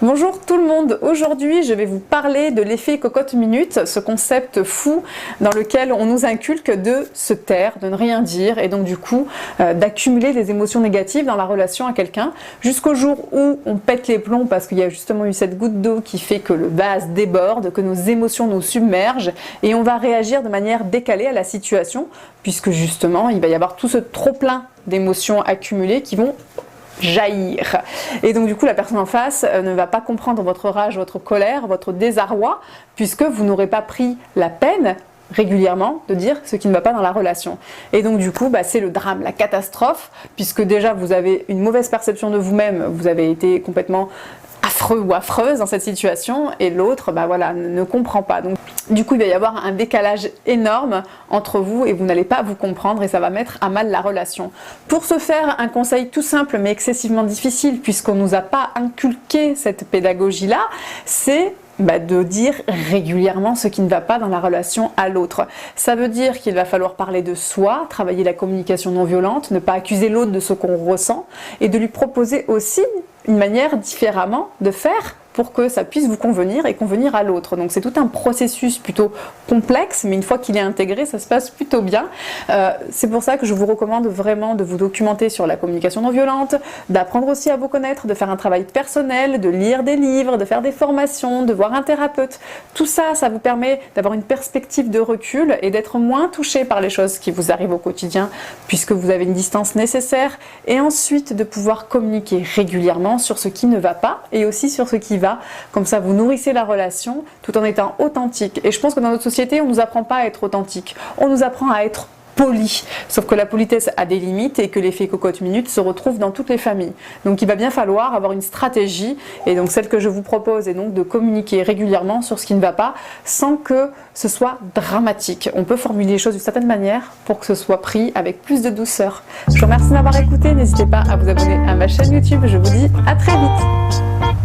Bonjour tout le monde, aujourd'hui je vais vous parler de l'effet cocotte minute, ce concept fou dans lequel on nous inculque de se taire, de ne rien dire et donc du coup d'accumuler des émotions négatives dans la relation à quelqu'un jusqu'au jour où on pète les plombs parce qu'il y a justement eu cette goutte d'eau qui fait que le vase déborde, que nos émotions nous submergent et on va réagir de manière décalée à la situation puisque justement il va y avoir tout ce trop plein d'émotions accumulées qui vont jaillir. Et donc du coup la personne en face ne va pas comprendre votre rage, votre colère, votre désarroi puisque vous n'aurez pas pris la peine régulièrement de dire ce qui ne va pas dans la relation. Et donc du coup c'est le drame, la catastrophe puisque déjà vous avez une mauvaise perception de vous-même, vous avez été complètement affreux ou affreuse dans cette situation et l'autre ne comprend pas. Donc du coup il va y avoir un décalage énorme entre vous et vous n'allez pas vous comprendre et ça va mettre à mal la relation. Pour ce faire, un conseil tout simple mais excessivement difficile puisqu'on ne nous a pas inculqué cette pédagogie là, c'est de dire régulièrement ce qui ne va pas dans la relation à l'autre. Ça veut dire qu'il va falloir parler de soi, travailler la communication non violente, ne pas accuser l'autre de ce qu'on ressent et de lui proposer aussi une manière différemment de faire pour que ça puisse vous convenir et convenir à l'autre. Donc c'est tout un processus plutôt complexe, mais une fois qu'il est intégré, ça se passe plutôt bien. C'est pour ça que je vous recommande vraiment de vous documenter sur la communication non violente, d'apprendre aussi à vous connaître, de faire un travail personnel, de lire des livres, de faire des formations, de voir un thérapeute. Tout ça, ça vous permet d'avoir une perspective de recul et d'être moins touché par les choses qui vous arrivent au quotidien, puisque vous avez une distance nécessaire, et ensuite de pouvoir communiquer régulièrement sur ce qui ne va pas et aussi sur ce qui va. Comme ça vous nourrissez la relation tout en étant authentique. Et je pense que dans notre société on ne nous apprend pas à être authentique, on nous apprend à être poli, sauf que la politesse a des limites et que l'effet cocotte minute se retrouve dans toutes les familles. Donc il va bien falloir avoir une stratégie et donc celle que je vous propose est donc de communiquer régulièrement sur ce qui ne va pas sans que ce soit dramatique. On peut formuler les choses d'une certaine manière pour que ce soit pris avec plus de douceur. Je vous remercie de m'avoir écouté, n'hésitez pas à vous abonner à ma chaîne YouTube, je vous dis à très vite.